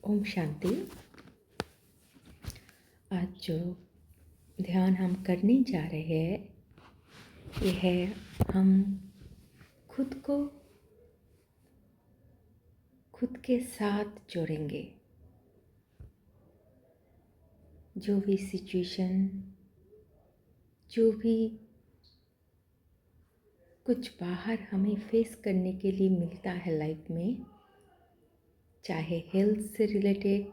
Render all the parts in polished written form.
ओम शांति। आज जो ध्यान हम करने जा रहे हैं ये है हम खुद को खुद के साथ जोड़ेंगे। जो भी सिचुएशन, जो भी कुछ बाहर हमें फेस करने के लिए मिलता है लाइफ में, चाहे हेल्थ से रिलेटेड,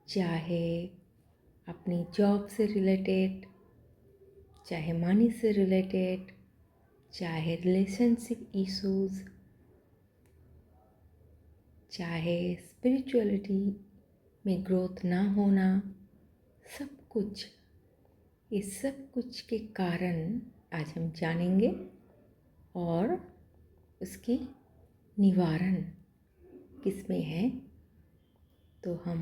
चाहे अपनी जॉब से रिलेटेड, चाहे मनी से रिलेटेड, चाहे रिलेशनशिप इश्यूज, चाहे स्पिरिचुअलिटी में ग्रोथ ना होना, सब कुछ, इस सब कुछ के कारण आज हम जानेंगे और उसकी निवारण किसमें है। तो हम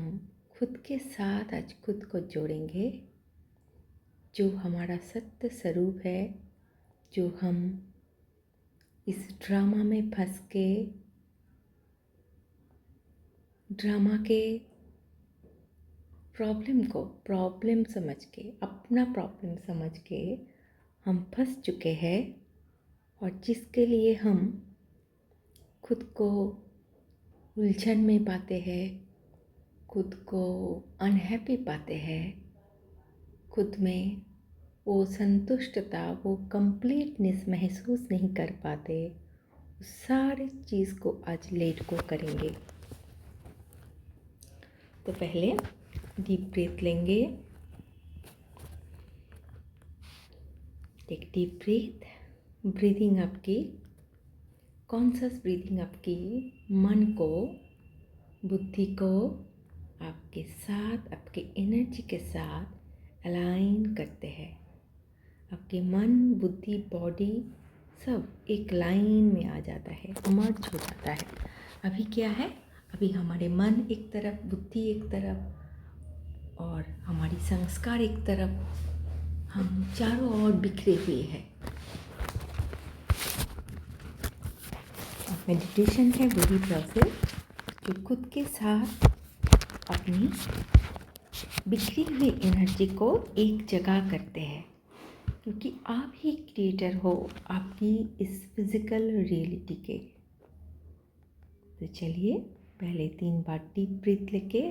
खुद के साथ आज खुद को जोड़ेंगे। जो हमारा सत्य स्वरूप है, जो हम इस ड्रामा में फंस के ड्रामा के प्रॉब्लम समझ के, अपना प्रॉब्लम समझ के हम फंस चुके हैं, और जिसके लिए हम खुद को उलझन में पाते हैं, खुद को अनहैप्पी पाते हैं, खुद में वो संतुष्टता, वो कंप्लीटनेस महसूस नहीं कर पाते। उस सारी चीज़ को आज लेट को करेंगे। तो पहले डीप ब्रीथ लेंगे। Take deep breath. ब्रीदिंग आपकी कॉन्शियस ब्रीदिंग आपकी मन को, बुद्धि को आपके साथ, आपके एनर्जी के साथ अलाइन करते हैं। आपके मन, बुद्धि, बॉडी सब एक लाइन में आ जाता है, मर्ज हो जाता है। अभी क्या है, अभी हमारे मन एक तरफ, बुद्धि एक तरफ और हमारी संस्कार एक तरफ, हम चारों ओर बिखरे हुए हैं। मेडिटेशन है वही प्रोसेस जो खुद के साथ अपनी बिखरी हुई एनर्जी को एक जगह करते हैं, क्योंकि आप ही क्रिएटर हो आपकी इस फिज़िकल रियलिटी के। तो चलिए पहले 3 बार डीप ब्रीथ लेके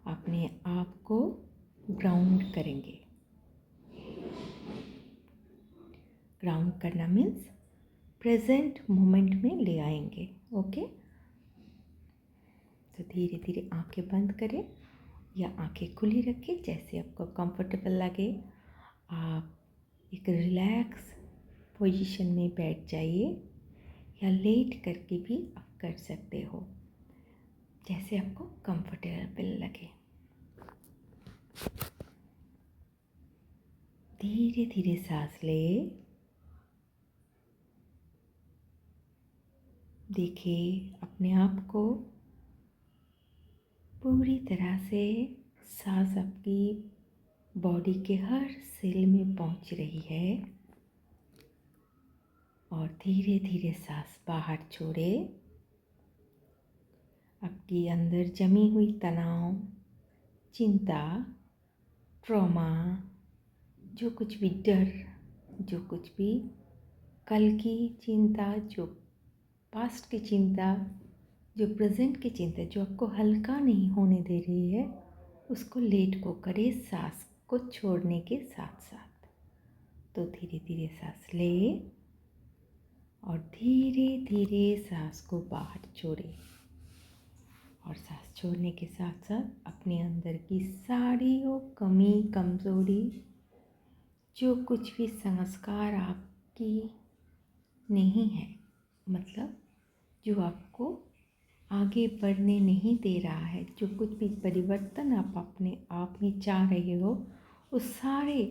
अपने आप को ग्राउंड करेंगे। ग्राउंड करना मीन्स प्रेजेंट मोमेंट में ले आएंगे। ओके, तो धीरे धीरे आंखें बंद करें या आंखें खुली रखें, जैसे आपको कंफर्टेबल लगे। आप एक रिलैक्स पोजीशन में बैठ जाइए या लेट करके भी आप कर सकते हो, जैसे आपको कंफर्टेबल लगे। धीरे धीरे सांस ले। देखिए अपने आप को पूरी तरह से सांस आपकी बॉडी के हर सेल में पहुंच रही है, और धीरे धीरे सांस बाहर छोड़े। आपकी अंदर जमी हुई तनाव, चिंता, ट्रॉमा, जो कुछ भी डर, जो कुछ भी कल की चिंता, जो पास्ट की चिंता, जो प्रेजेंट की चिंता, जो आपको हल्का नहीं होने दे रही है, उसको लेट को करे सांस को छोड़ने के साथ साथ। तो धीरे धीरे सांस ले और धीरे धीरे सांस को बाहर छोड़े, और सांस छोड़ने के साथ साथ अपने अंदर की सारी वो कमी, कमज़ोरी, जो कुछ भी संस्कार आपकी नहीं है, मतलब जो आपको आगे बढ़ने नहीं दे रहा है, जो कुछ भी परिवर्तन आप अपने आप में चाह रहे हो, उस सारे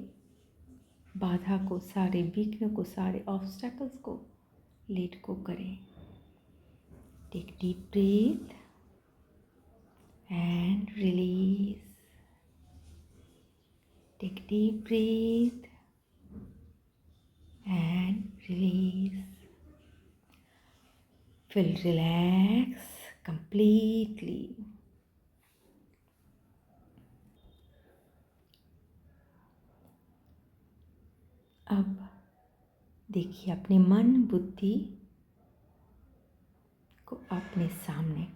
बाधा को, सारे विघ्न को, सारे ऑब्स्टेकल्स को लेट को करें। Take deep breath and release. Take deep breath and release. Feel relaxed completely. अब देखिए अपने मन बुद्धि को अपने सामने।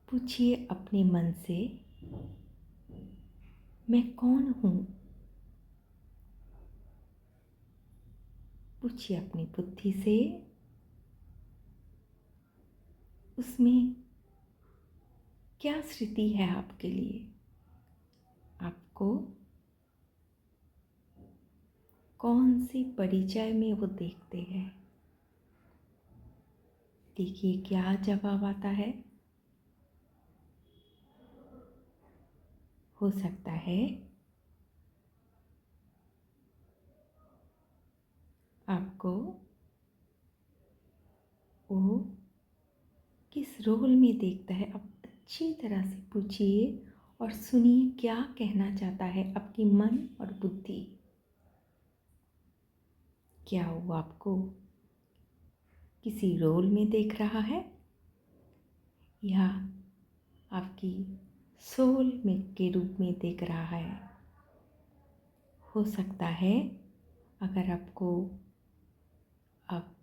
पूछिए अपने मन से, मैं कौन हूँ? पूछिए अपनी बुद्धि से, उसमें क्या स्थिति है आपके लिए? आपको कौन सी परिचय में वो देखते हैं? देखिए क्या जवाब आता है। हो सकता है आपको वो किस रोल में देखता है। आप अच्छी तरह से पूछिए और सुनिए क्या कहना चाहता है आपकी मन और बुद्धि। क्या वो आपको किसी रोल में देख रहा है या आपकी सोल में के रूप में देख रहा है? हो सकता है अगर आपको अब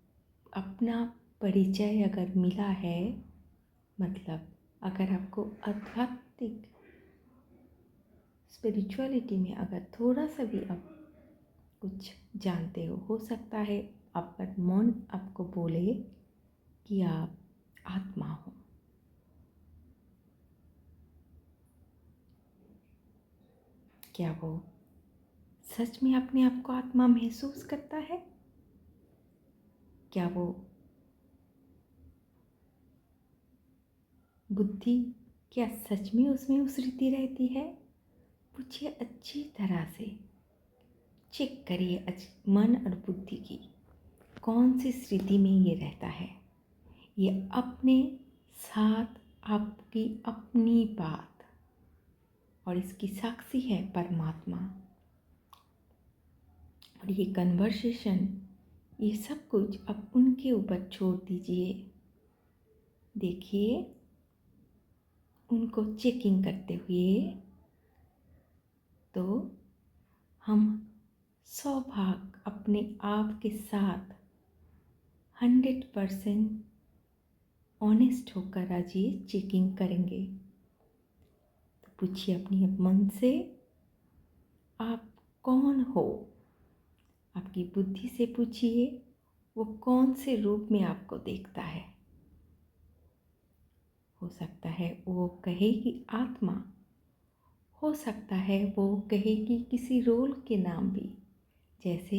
अपना परिचय अगर मिला है, मतलब अगर आपको आध्यात्मिक स्पिरिचुअलिटी में अगर थोड़ा सा भी आप कुछ जानते हो सकता है आपका मन आपको बोले कि आप आत्मा हो। क्या वो सच में अपने आप को आत्मा महसूस करता है? क्या वो बुद्धि क्या सच में उसमें उतरती रहती है? पूछिए अच्छी तरह से, चेक करिए मन और बुद्धि की कौन सी स्थिति में ये रहता है। ये अपने साथ आपकी अपनी बात और इसकी साक्षी है परमात्मा। और ये कन्वर्सेशन, ये सब कुछ अब उनके ऊपर छोड़ दीजिए। देखिए उनको चेकिंग करते हुए तो हम 100 भाग अपने आप के साथ 100% ऑनेस्ट होकर आज ये चेकिंग करेंगे। तो पूछिए अपनी मन से, आप कौन हो? आपकी बुद्धि से पूछिए वो कौन से रूप में आपको देखता है। हो सकता है वो कहे कि आत्मा, हो सकता है वो कहे कि किसी रोल के नाम भी, जैसे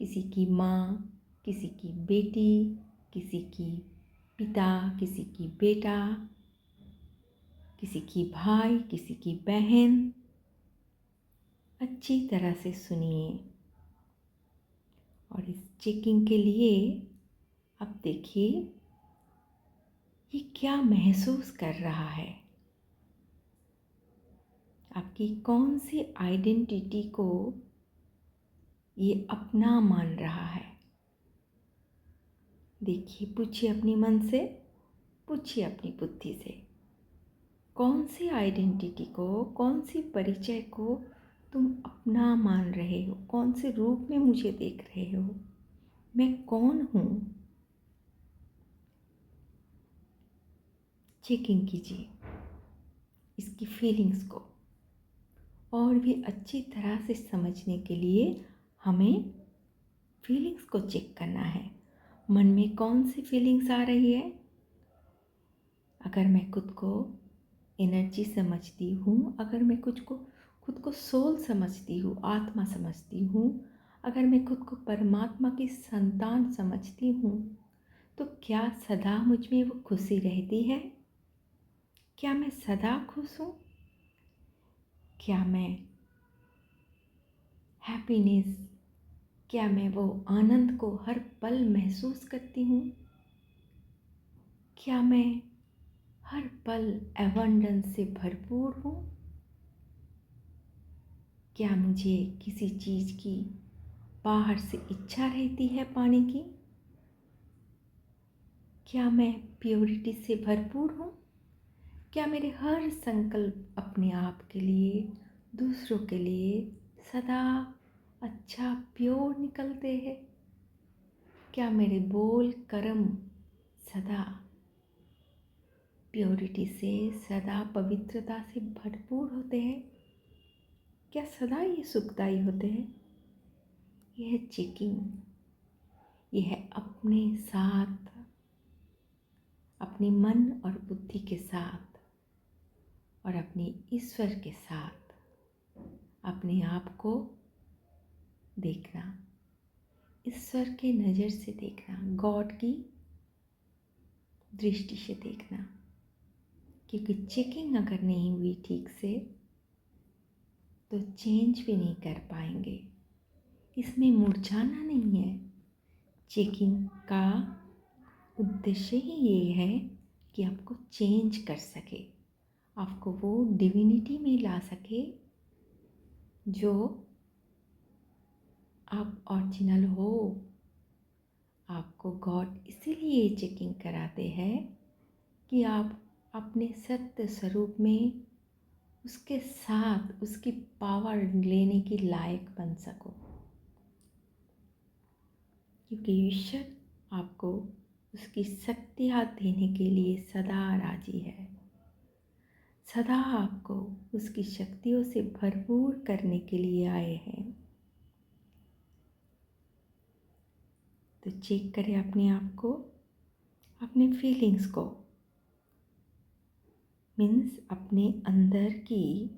किसी की माँ, किसी की बेटी, किसी की पिता, किसी की बेटा, किसी की भाई, किसी की बहन। अच्छी तरह से सुनिए और इस चेकिंग के लिए अब देखिए ये क्या महसूस कर रहा है। आपकी कौन सी आइडेंटिटी को ये अपना मान रहा है। देखिए पूछिए अपनी मन से, पूछिए अपनी बुद्धि से, कौन सी आइडेंटिटी को, कौन सी परिचय को तुम अपना मान रहे हो? कौन से रूप में मुझे देख रहे हो? मैं कौन हूँ? चेकिंग कीजिए इसकी फीलिंग्स को। और भी अच्छी तरह से समझने के लिए हमें फीलिंग्स को चेक करना है। मन में कौन सी फीलिंग्स आ रही है? अगर मैं खुद को एनर्जी समझती हूँ, अगर मैं खुद को सोल समझती हूँ, आत्मा समझती हूँ, अगर मैं खुद को परमात्मा की संतान समझती हूँ, तो क्या सदा मुझ में वो खुशी रहती है? क्या मैं सदा खुश हूँ? क्या मैं हैप्पीनेस, क्या मैं वो आनंद को हर पल महसूस करती हूँ? क्या मैं हर पल एबंडेंस से भरपूर हूँ? क्या मुझे किसी चीज़ की बाहर से इच्छा रहती है पाने की? क्या मैं प्योरिटी से भरपूर हूँ? क्या मेरे हर संकल्प अपने आप के लिए, दूसरों के लिए सदा अच्छा प्योर निकलते हैं? क्या मेरे बोल कर्म सदा प्योरिटी से, सदा पवित्रता से भरपूर होते हैं? क्या सदा ये सुखदायी होते हैं? यह है चेकिंग। यह है अपने साथ, अपने मन और बुद्धि के साथ और अपने ईश्वर के साथ अपने आप को देखना, ईश्वर के नज़र से देखना, गॉड की दृष्टि से देखना। क्योंकि चेकिंग अगर नहीं हुई ठीक से तो चेंज भी नहीं कर पाएंगे। इसमें मुरझाना नहीं है। चेकिंग का उद्देश्य ही ये है कि आपको चेंज कर सके, आपको वो डिविनिटी में ला सके जो आप ओरिजिनल हो। आपको गॉड इसीलिए चेकिंग कराते हैं कि आप अपने सत्य स्वरूप में उसके साथ उसकी पावर लेने की लायक बन सको। क्योंकि ईश्वर आपको उसकी शक्तियाँ देने के लिए सदा राजी है, सदा आपको उसकी शक्तियों से भरपूर करने के लिए आए हैं। तो चेक करें अपने आप को, अपने फीलिंग्स को, मीन्स अपने अंदर की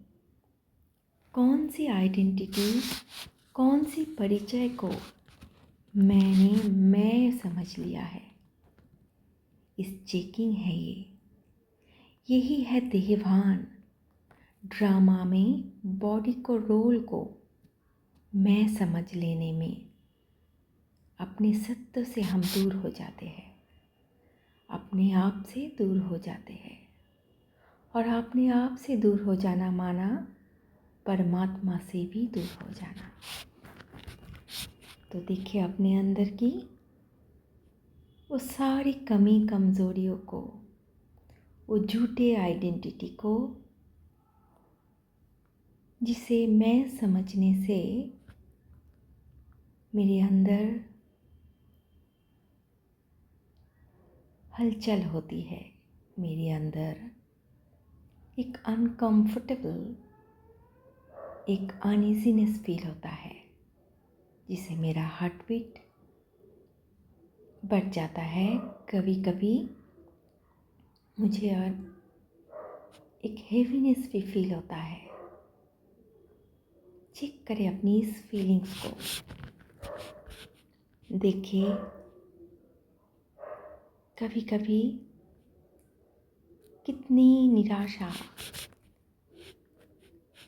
कौन सी आइडेंटिटी, कौन सी परिचय को मैं समझ लिया है। इस चेकिंग है ये, यही है देहभान। ड्रामा में बॉडी को, रोल को मैं समझ लेने में अपने सत्य से हम दूर हो जाते हैं, अपने आप से दूर हो जाते हैं। और अपने आप से दूर हो जाना माना परमात्मा से भी दूर हो जाना। तो देखिए अपने अंदर की वो सारी कमी कमज़ोरियों को, वो झूठे आइडेंटिटी को, जिसे मैं समझने से मेरे अंदर हलचल होती है, मेरे अंदर एक अनकंफर्टेबल, एक अनईजीनेस फील होता है, जिसे मेरा हार्ट बीट बढ़ जाता है। कभी कभी मुझे और एक हेवीनेस भी फील होता है। चेक करें अपनी इस फीलिंग्स को, देखिए कभी कभी कितनी निराशा,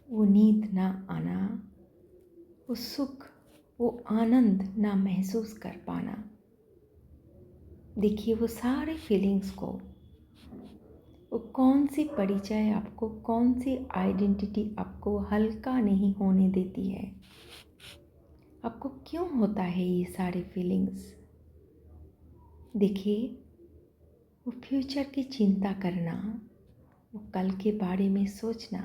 वो नींद ना आना, वो सुख, वो आनंद ना महसूस कर पाना। देखिए वो सारे फीलिंग्स को, वो कौन सी परिचय आपको, कौन सी आइडेंटिटी आपको हल्का नहीं होने देती है। आपको क्यों होता है ये सारे फीलिंग्स? देखिए वो फ्यूचर की चिंता करना, वो कल के बारे में सोचना।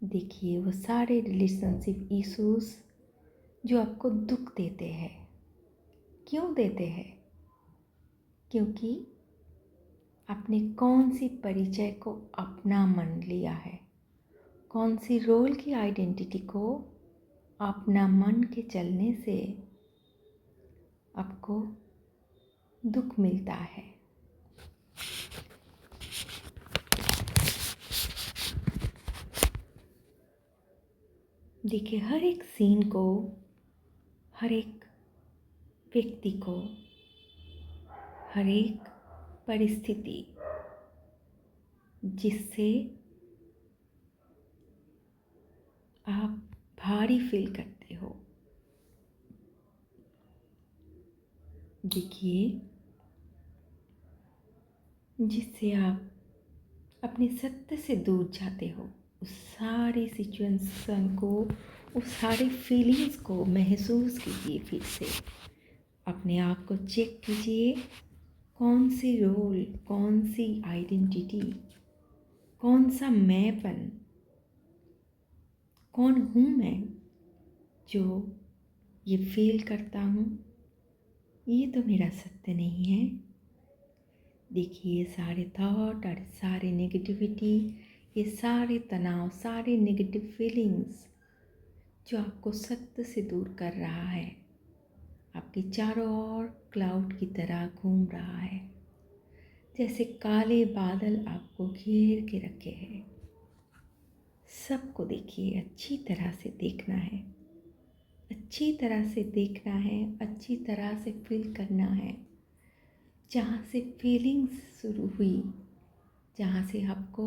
देखिए वो सारे रिलेशनशिप इश्यूज जो आपको दुख देते हैं। क्यों देते हैं? क्योंकि आपने कौन सी परिचय को अपना मान लिया है, कौन सी रोल की आइडेंटिटी को अपना मन के चलने से आपको दुख मिलता है। देखिए हर एक सीन को, हर एक व्यक्ति को, हर एक परिस्थिति जिससे आप भारी फील करते हो, देखिए जिससे आप अपने सत्य से दूर जाते हो, उस सारी सिचुएशन को, उस सारी फीलिंग्स को महसूस कीजिए। फिर से अपने आप को चेक कीजिए, कौन सी रोल, कौन सी आइडेंटिटी, कौन सा मैंपन, कौन हूँ मैं, जो ये फील करता हूँ ये तो मेरा सत्य नहीं है। देखिए ये सारे थॉट और सारे नेगेटिविटी, ये सारे तनाव, सारे नेगेटिव फीलिंग्स जो आपको सत्य से दूर कर रहा है, आपके चारों ओर क्लाउड की तरह घूम रहा है, जैसे काले बादल आपको घेर के रखे हैं। सबको देखिए, अच्छी तरह से देखना है, अच्छी तरह से देखना है, अच्छी तरह से फील करना है। जहाँ से फीलिंग्स शुरू हुई, जहाँ से आपको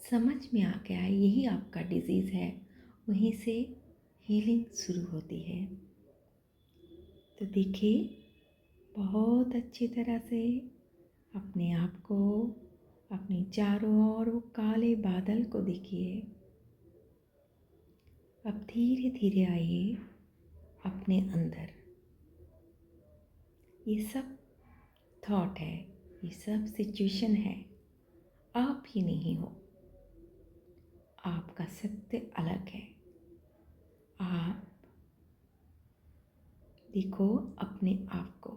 समझ में आ गया यही आपका डिजीज़ है, वहीं से हीलिंग शुरू होती है। तो देखिए बहुत अच्छी तरह से अपने आप को, अपने चारों ओर वो काले बादल को देखिए। अब धीरे धीरे आइए अपने अंदर। ये सब थॉट है, ये सब सिचुएशन है, आप ही नहीं हो। आपका सत्य अलग है। आप देखो अपने आप को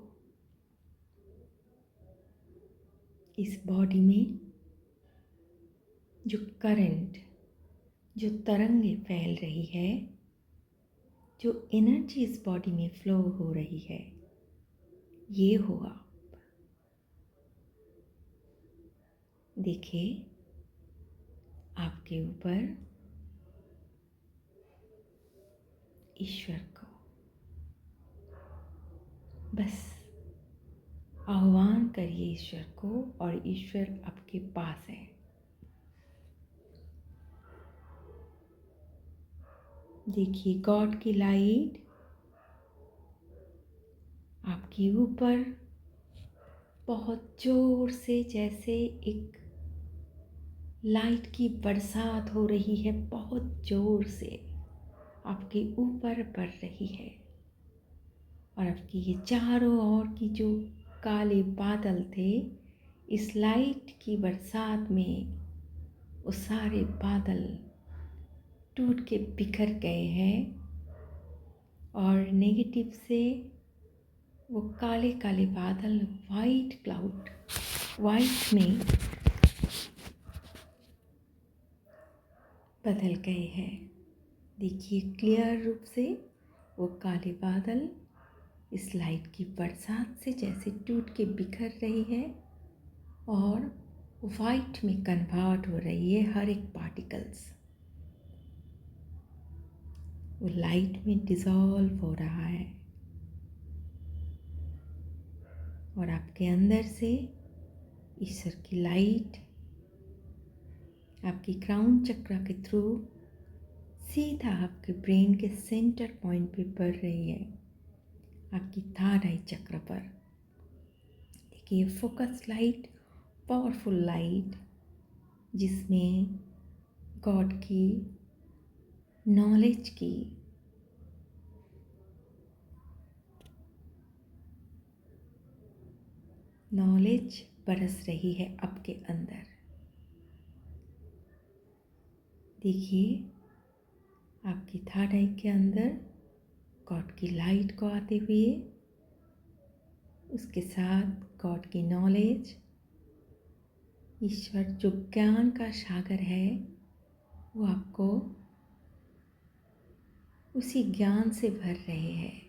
इस बॉडी में जो करंट, जो तरंगे फैल रही है, जो एनर्जी इस बॉडी में फ्लो हो रही है, ये हो आप। देखिए आपके ऊपर ईश्वर को बस आह्वान करिए ईश्वर को, और ईश्वर आपके पास है। देखिए गॉड की लाइट आपके ऊपर बहुत जोर से, जैसे एक लाइट की बरसात हो रही है, बहुत जोर से आपके ऊपर पड़ रही है। और आपकी ये चारों ओर की जो काले बादल थे, इस लाइट की बरसात में वो सारे बादल टूट के बिखर गए हैं, और नेगेटिव से वो काले काले बादल वाइट क्लाउड, वाइट में बदल गए हैं। देखिए क्लियर रूप से वो काले बादल इस लाइट की बरसात से जैसे टूट के बिखर रही है, और वाइट में कन्वर्ट हो रही है हर एक पार्टिकल्स। वो लाइट में डिसॉल्व हो रहा है, और आपके अंदर से ईश्वर की लाइट आपकी क्राउन चक्र के थ्रू सीधा आपके ब्रेन के सेंटर पॉइंट पे पड़ रही है, आपकी थर्ड आई चक्र पर। देखिए फोकस लाइट, पावरफुल लाइट, जिसमें गॉड की नॉलेज की नॉलेज बरस रही है आपके अंदर। देखिए आपकी थर्ड आई के अंदर गॉड की लाइट को आते हुए, उसके साथ गॉड की नॉलेज, ईश्वर जो ज्ञान का सागर है, वो आपको उसी ज्ञान से भर रहे हैं।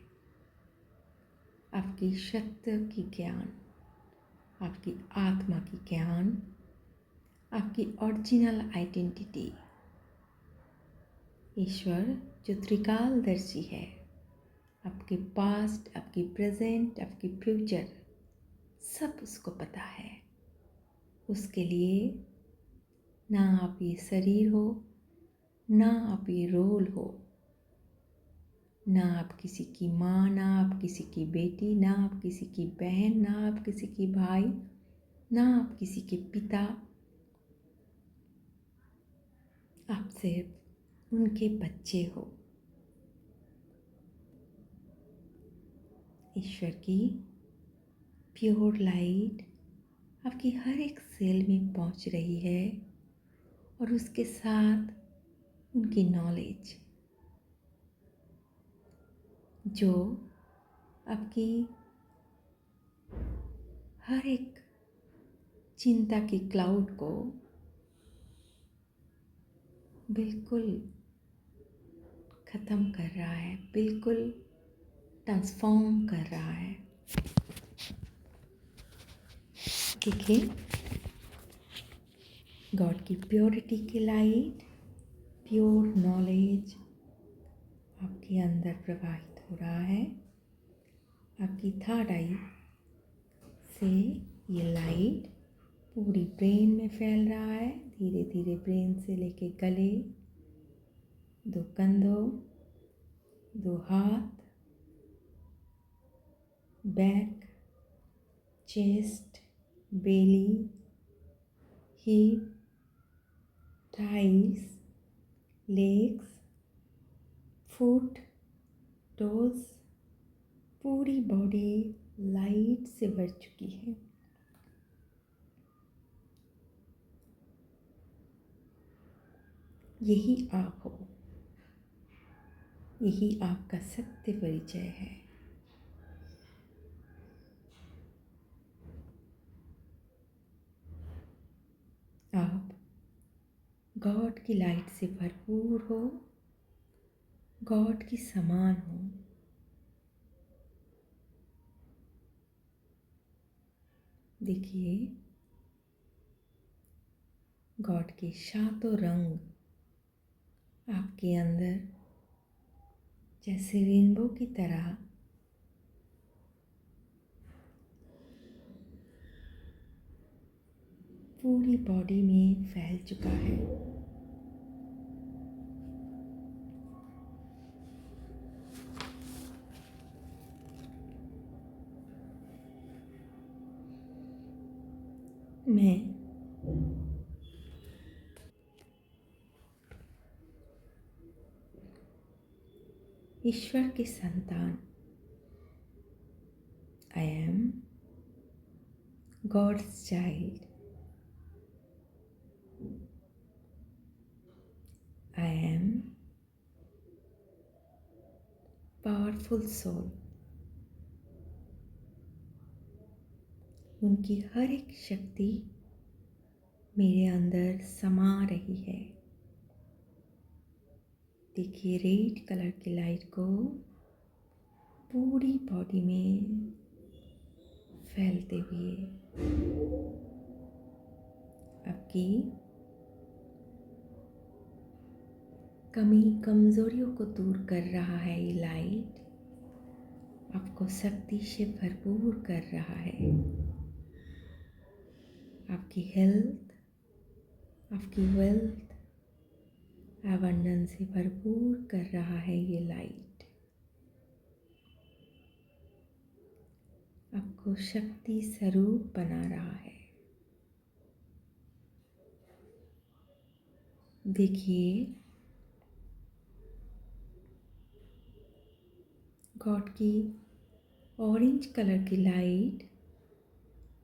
आपकी सत्य की ज्ञान, आपकी आत्मा की ज्ञान, आपकी ओरिजिनल आइडेंटिटी। ईश्वर जो त्रिकालदर्शी है, आपके पास्ट, आपकी प्रेजेंट, आपकी फ्यूचर, सब उसको पता है। उसके लिए ना आप ये शरीर हो, ना आप ये रोल हो, ना आप किसी की माँ, ना आप किसी की बेटी, ना आप किसी की बहन, ना आप किसी की भाई, ना आप किसी के पिता। आप सिर्फ उनके बच्चे हो। ईश्वर की प्योर लाइट आपकी हर एक सेल में पहुंच रही है, और उसके साथ उनकी नॉलेज, जो आपकी हर एक चिंता की क्लाउड को बिल्कुल ख़त्म कर रहा है, बिल्कुल ट्रांसफॉर्म कर रहा है। देखिए, गॉड की प्योरिटी की लाइट, प्योर नॉलेज आपके अंदर प्रवाहित हो रहा है। आपकी थर्ड आई से ये लाइट पूरी ब्रेन में फैल रहा है, धीरे धीरे ब्रेन से लेके गले, दो कंधों, दो हाथ, back, chest, belly, hip, thighs, legs, foot, toes, पूरी बॉडी लाइट से भर चुकी है। यही आप हो, यही आपका सत्य परिचय है। आप गॉड की लाइट से भरपूर हो, गॉड की समान हो। देखिए, गॉड के सातों रंग आपके अंदर जैसे रेनबो की तरह पूरी बॉडी में फैल चुका है। मैं ईश्वर की संतान, I am God's child, I am powerful soul. उनकी हर एक शक्ति मेरे अंदर समा रही है। देखिए, रेड कलर की लाइट को पूरी बॉडी में फैलते हुए आपकी कमी कमजोरियों को दूर कर रहा है। ये लाइट आपको शक्ति से भरपूर कर रहा है। आपकी हेल्थ, आपकी वेल्थ, अबंडेंस से भरपूर कर रहा है। ये लाइट आपको शक्ति स्वरूप बना रहा है। देखिए, गॉड की ऑरेंज कलर की लाइट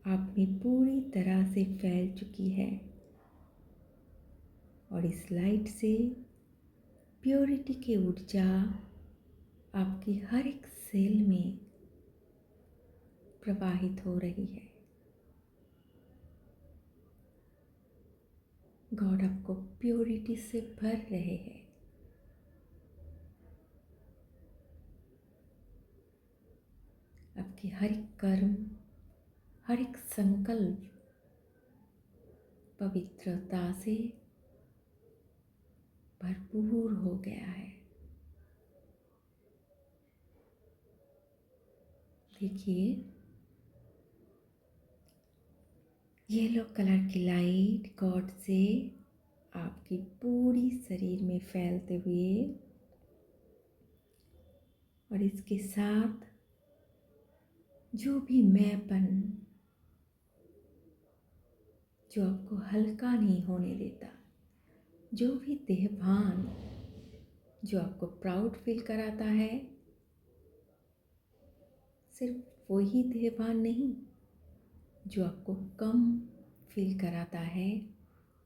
आप में पूरी तरह से फैल चुकी है और इस लाइट से प्योरिटी की ऊर्जा आपकी हर एक सेल में प्रवाहित हो रही है। गॉड आपको प्योरिटी से भर रहे हैं। आपके हर एक कर्म, हर एक संकल्प पवित्रता से भरपूर हो गया है। देखिए, येलो कलर की लाइट गॉड से आपकी पूरी शरीर में फैलते हुए और इसके साथ जो भी मैंपन जो आपको हल्का नहीं होने देता, जो भी देहभान जो आपको प्राउड फील कराता है, सिर्फ वही देहभान नहीं, जो आपको कम फील कराता है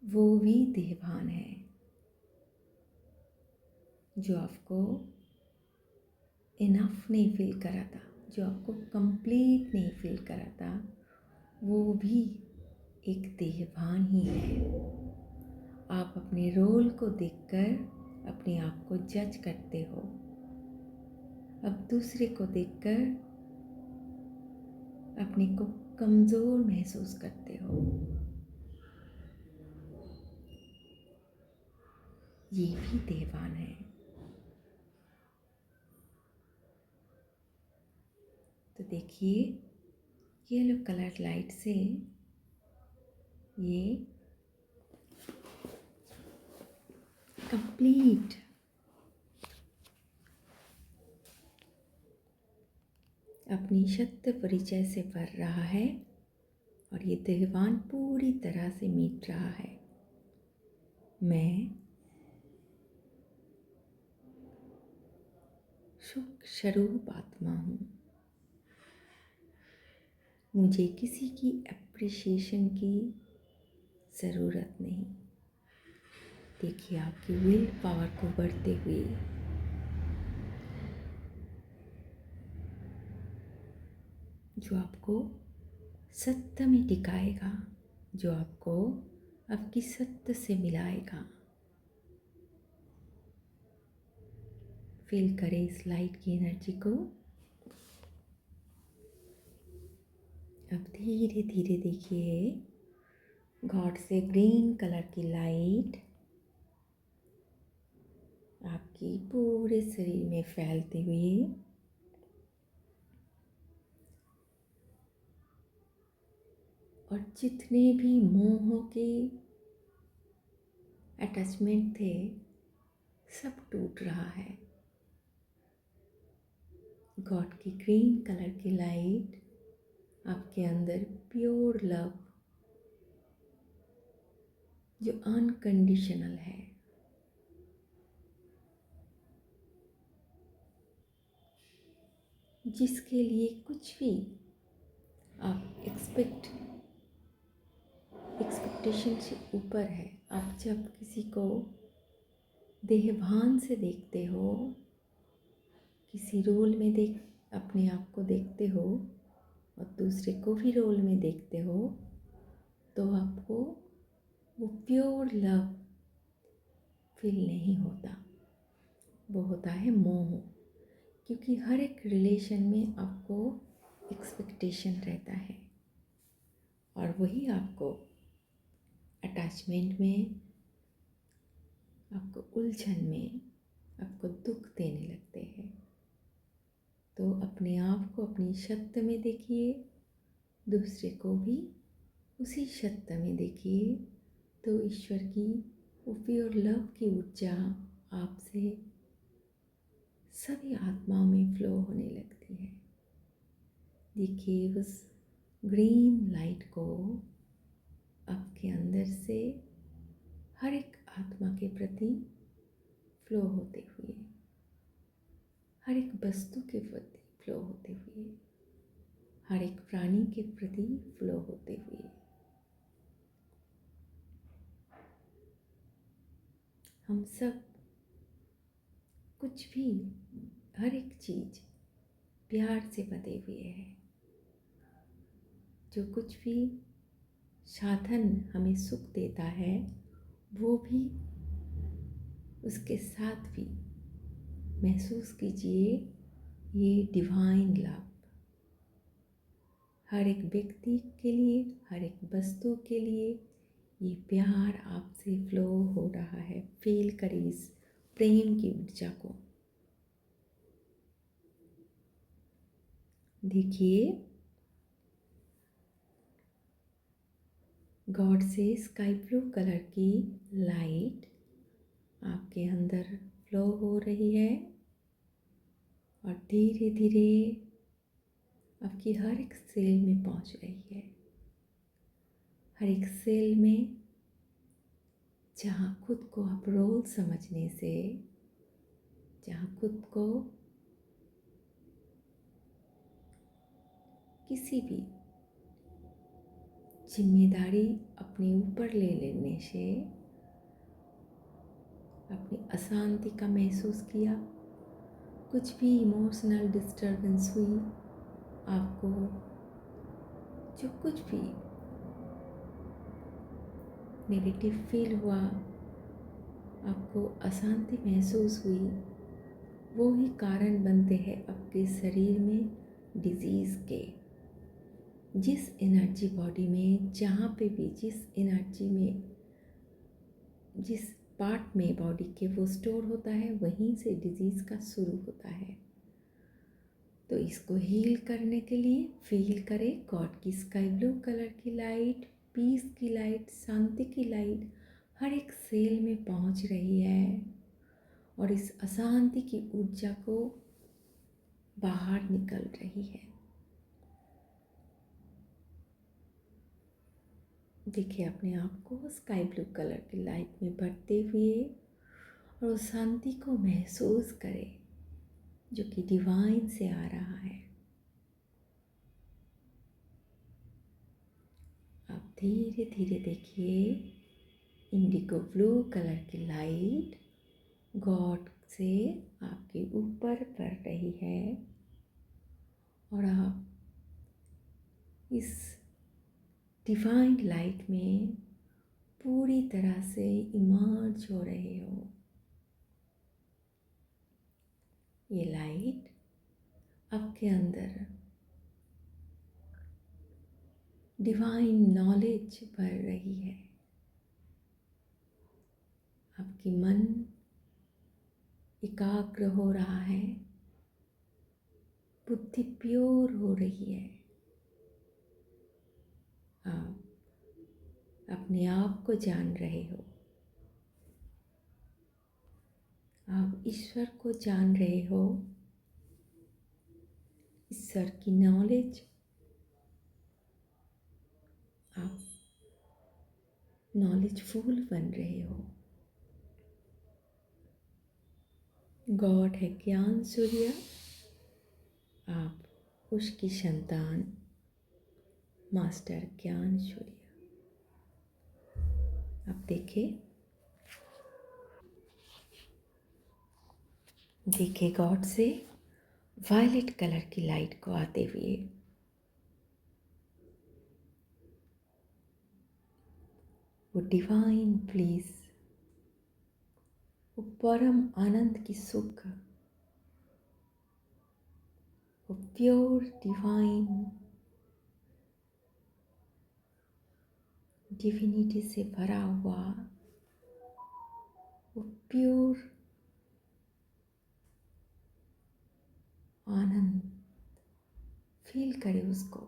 वो भी देहभान है। जो आपको इनफ नहीं फील करा था, जो आपको कंप्लीट नहीं फील करा था, वो भी एक देहभान ही है। आप अपने रोल को देखकर अपने आप को जज करते हो। अब दूसरे को देखकर अपने को कमज़ोर महसूस करते हो। ये भी देहभान है। तो देखिए, येलो कलर लाइट से ये कंप्लीट अपनी सत्य परिचय से भर रहा है और ये देहभान पूरी तरह से मीट रहा है। मैं सुख स्वरूप आत्मा हूँ। मुझे किसी की एप्रिसिएशन की ज़रूरत नहीं। देखिए आपकी विल पावर को बढ़ते हुए जो आपको सत्य में टिकाएगा, जो आपको आपकी सत्य से मिलाएगा। फील करें इस लाइट की एनर्जी को। अब धीरे धीरे देखिए, गॉड से ग्रीन कलर की लाइट आपकी पूरे शरीर में फैलते हुए और जितने भी मोह के अटैचमेंट थे सब टूट रहा है। गॉड की ग्रीन कलर की लाइट आपके अंदर प्योर लव जो अनकंडीशनल है, जिसके लिए कुछ भी आप एक्सपेक्टेशन से ऊपर है। आप जब किसी को देहभान से देखते हो, किसी रोल में अपने आप को देखते हो और दूसरे को भी रोल में देखते हो, तो आपको वो प्योर लव फील नहीं होता, वो होता है मोह। क्योंकि हर एक रिलेशन में आपको एक्सपेक्टेशन रहता है और वही आपको अटैचमेंट में, आपको उलझन में, आपको दुख देने लगते हैं। तो अपने आप को अपनी सत्य में देखिए, दूसरे को भी उसी सत्य में देखिए, तो ईश्वर की वो प्योर लव की ऊर्जा आपसे सभी आत्माओं में फ्लो होने लगती है। देखिए उस ग्रीन लाइट को आपके अंदर से हर एक आत्मा के प्रति फ्लो होते हुए, हर एक वस्तु के प्रति फ्लो होते हुए, हर एक प्राणी के प्रति फ्लो होते हुए हम सब कुछ भी, हर एक चीज़ प्यार से बंधे हुए हैं। जो कुछ भी साधन हमें सुख देता है, वो भी उसके साथ भी महसूस कीजिए ये डिवाइन लव। हर एक व्यक्ति के लिए, हर एक वस्तु के लिए ये प्यार आपसे फ्लो हो रहा है। फील करिए इस प्रेम की ऊर्जा को। देखिए गॉड से स्काई ब्लू कलर की लाइट आपके अंदर फ्लो हो रही है और धीरे धीरे आपकी हर एक सेल में पहुंच रही है। हर एक सेल में जहाँ खुद को आप रोल समझने से, जहाँ खुद को किसी भी जिम्मेदारी अपने ऊपर ले लेने से अपनी अशांति का महसूस किया, कुछ भी इमोशनल डिस्टर्बेंस हुई, आपको जो कुछ भी नेगेटिव फील हुआ, आपको अशांति महसूस हुई, वो ही कारण बनते हैं आपके शरीर में डिजीज़ के। जिस एनर्जी बॉडी में, जहाँ पे भी जिस एनर्जी में, जिस पार्ट में बॉडी के वो स्टोर होता है, वहीं से डिजीज़ का शुरू होता है। तो इसको हील करने के लिए फील करें गॉड की स्काई ब्लू कलर की लाइट, पीस की लाइट, शांति की लाइट हर एक सेल में पहुंच रही है और इस अशांति की ऊर्जा को बाहर निकल रही है। देखिए अपने आप को स्काई ब्लू कलर की लाइट में बढ़ते हुए और उस शांति को महसूस करें जो कि डिवाइन से आ रहा है। आप धीरे धीरे देखिए इंडिगो ब्लू कलर की लाइट गॉड से आपके ऊपर पड़ रही है और आप इस डिवाइन लाइट में पूरी तरह से इमर्ज हो रहे हो। ये लाइट आपके अंदर डिवाइन नॉलेज भर रही है। आपकी मन एकाग्र हो रहा है, बुद्धि प्योर हो रही है। आप अपने आप को जान रहे हो, आप ईश्वर को जान रहे हो, ईश्वर की नॉलेज आप नॉलेजफुल बन रहे हो। गॉड है ज्ञान सूर्य, आप उसकी संतान मास्टर ज्ञान सूर्य। आप देखिए गॉड से वायलेट कलर की लाइट को आते हुए। वो डिवाइन प्लीज, वो परम आनंद की सुख, वो प्योर डिवाइन डिविनिटी से भरा हुआ वो प्योर आनंद फील करें उसको,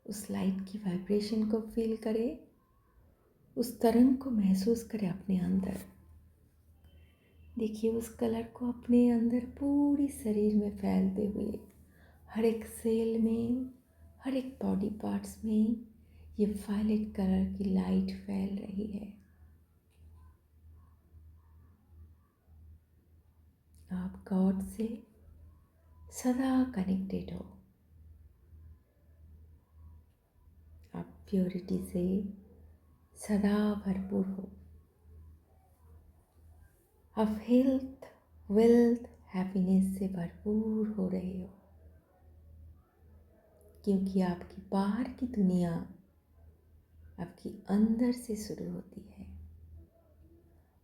उस लाइट की वाइब्रेशन को फील करें, उस तरंग को महसूस करें अपने अंदर। देखिए उस कलर को अपने अंदर पूरी शरीर में फैलते हुए, हर एक सेल में, हर एक बॉडी पार्ट्स में ये वायलेट कलर की लाइट फैल रही है। आप गॉड से सदा कनेक्टेड हो, आप प्योरिटी से सदा भरपूर हो, आप हेल्थ, वेल्थ, हैप्पीनेस से भरपूर हो रहे हो, क्योंकि आपकी बाहर की दुनिया आपकी अंदर से शुरू होती है।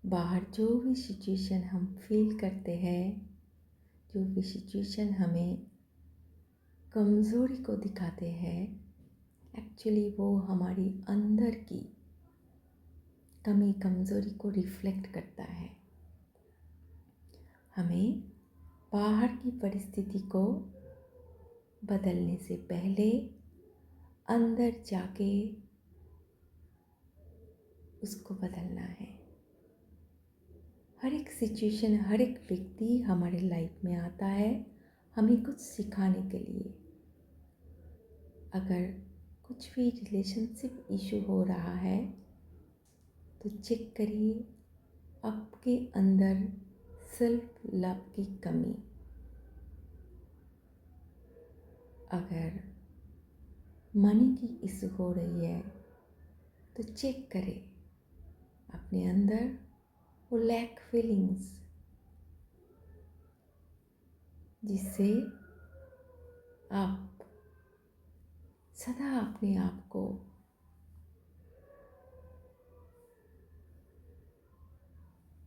बाहर जो भी सिचुएशन हम फील करते हैं, जो भी सिचुएशन हमें कमज़ोरी को दिखाते हैं, एक्चुअली वो हमारी अंदर की कमी कमज़ोरी को रिफ्लेक्ट करता है। हमें बाहर की परिस्थिति को बदलने से पहले अंदर जाके उसको बदलना है। हर एक सिचुएशन, हर एक व्यक्ति हमारे लाइफ में आता है हमें कुछ सिखाने के लिए। अगर कुछ भी रिलेशनशिप इशू हो रहा है तो चेक करिए आपके अंदर सेल्फ लव की कमी। अगर मनी की इशू हो रही है तो चेक करें अपने अंदर वो लैक फीलिंग्स, जिससे आप सदा अपने आप को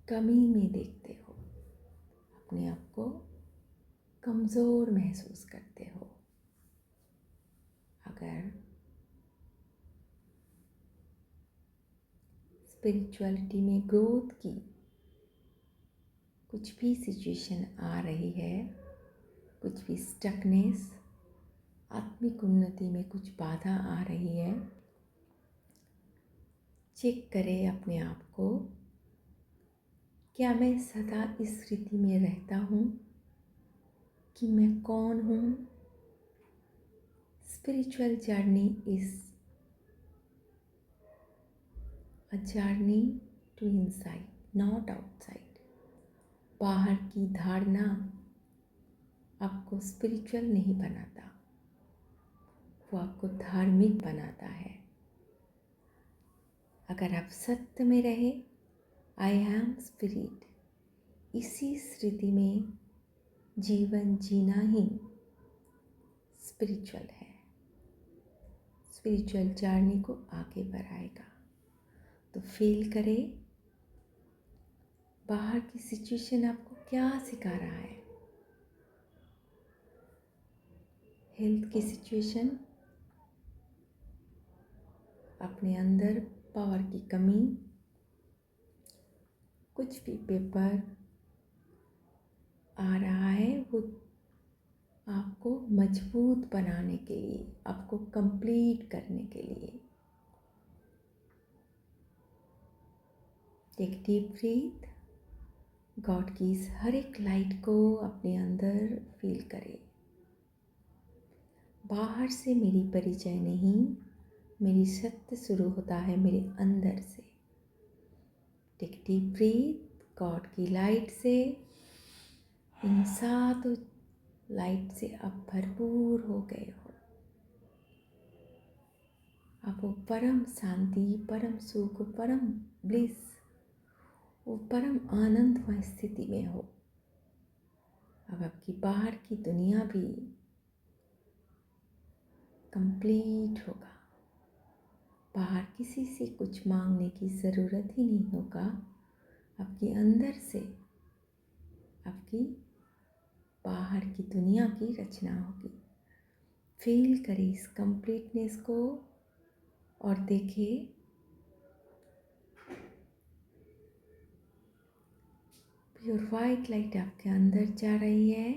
कमी में देखते हो, अपने आप को कमज़ोर महसूस करते हो। अगर स्पिरिचुअलिटी में ग्रोथ की कुछ भी सिचुएशन आ रही है, कुछ भी स्टकनेस, आत्मिक उन्नति में कुछ बाधा आ रही है, चेक करें अपने आप को, क्या मैं सदा इस स्थिति में रहता हूँ कि मैं कौन हूँ। Spiritual journey is a journey to inside, not outside. बाहर की धारणा आपको स्पिरिचुअल नहीं बनाता, वो आपको धार्मिक बनाता है। अगर आप सत्य में रहे, आई एम स्पिरिट, इसी स्थिति में जीवन जीना ही स्पिरिचुअल है, स्पिरिचुअल जर्नी को आगे बढ़ाएगा। तो फील करें बाहर की सिचुएशन आपको क्या सिखा रहा है। हेल्थ की सिचुएशन, अपने अंदर पावर की कमी, कुछ भी पेपर आ रहा है वो आपको मजबूत बनाने के लिए, आपको कंप्लीट करने के लिए। टेक डीप ब्रीथ, गॉड की इस हर एक लाइट को अपने अंदर फील करें। बाहर से मेरी परिचय नहीं, मेरी सत्य शुरू होता है मेरे अंदर से। टेक डीप ब्रीथ, गॉड की लाइट से, इन सातों लाइट से आप भरपूर हो गए हो। आप वो परम शांति, परम सुख, परम ब्लिस, वो परम आनंदमय स्थिति में हो। अब आपकी बाहर की दुनिया भी कंप्लीट होगा। बाहर किसी से कुछ मांगने की ज़रूरत ही नहीं होगा। आपके अंदर से आपकी बाहर की दुनिया की रचना होगी। फील करें इस कंप्लीटनेस को और देखिए प्योर वाइट लाइट आपके अंदर जा रही है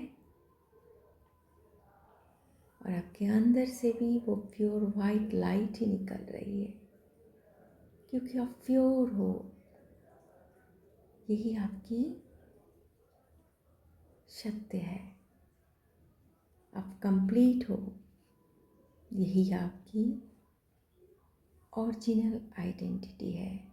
और आपके अंदर से भी वो प्योर वाइट लाइट ही निकल रही है, क्योंकि आप प्योर हो। यही आपकी सत्य है, आप कंप्लीट हो। यही आपकी ओरिजिनल आइडेंटिटी है।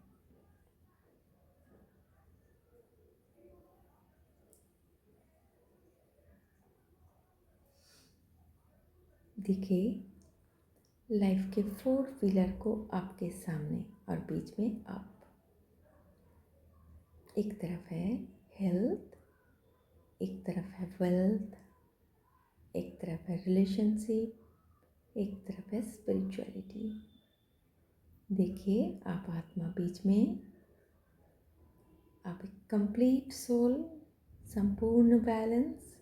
देखिए लाइफ के 4 पिलर को आपके सामने और बीच में आप। एक तरफ है हेल्थ, एक तरफ है वेल्थ, एक तरफ है रिलेशनशिप, एक तरफ है स्पिरिचुअलिटी। देखिए आप आत्मा बीच में, आप एक कंप्लीट सोल, संपूर्ण बैलेंस।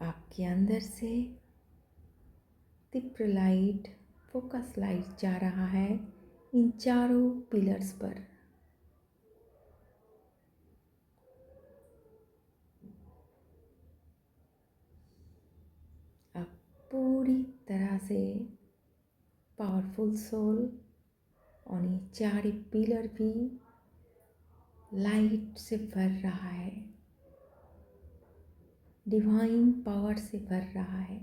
आपके अंदर से तीव्र लाइट, फोकस लाइट जा रहा है इन चारों पिलर्स पर। आप पूरी तरह से पावरफुल सोल और ये चार पिलर भी लाइट से भर रहा है, डिवाइन पावर से भर रहा है।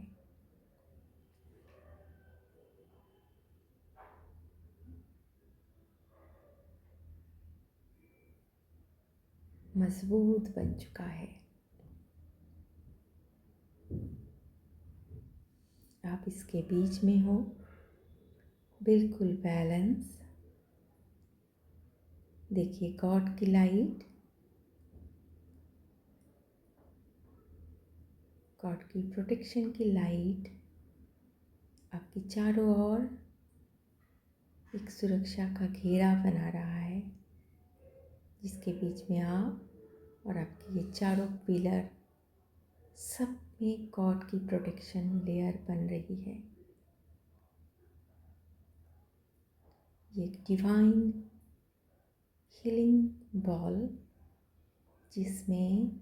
मजबूत बन चुका है। आप इसके बीच में हो, बिल्कुल बैलेंस। देखिए गॉड की लाइट, गॉड की प्रोटेक्शन की लाइट आपके चारों ओर एक सुरक्षा का घेरा बना रहा है, जिसके बीच में आप और आपके ये चारों पिलर, सब में गॉड की प्रोटेक्शन लेयर बन रही है। ये एक डिवाइन हीलिंग बॉल, जिसमें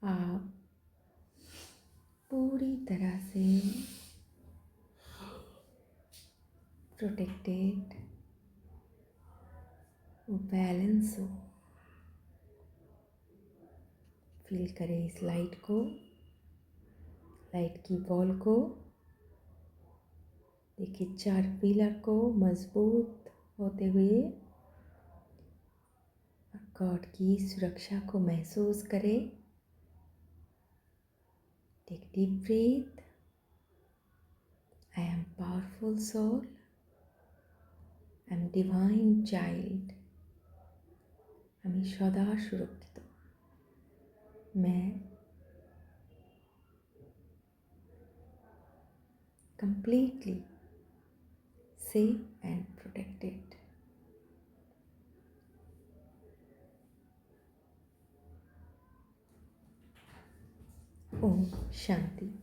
आप पूरी तरह से प्रोटेक्टेड, वो बैलेंस हो। फील करें इस लाइट को, लाइट की बॉल को। देखिए चार पिलर को मजबूत होते हुए, और गॉड की सुरक्षा को महसूस करें। Take deep breath. I am powerful soul, I am divine child. আমি সদা সুরক্ষিত, मैं completely safe and protected। Om Shanti.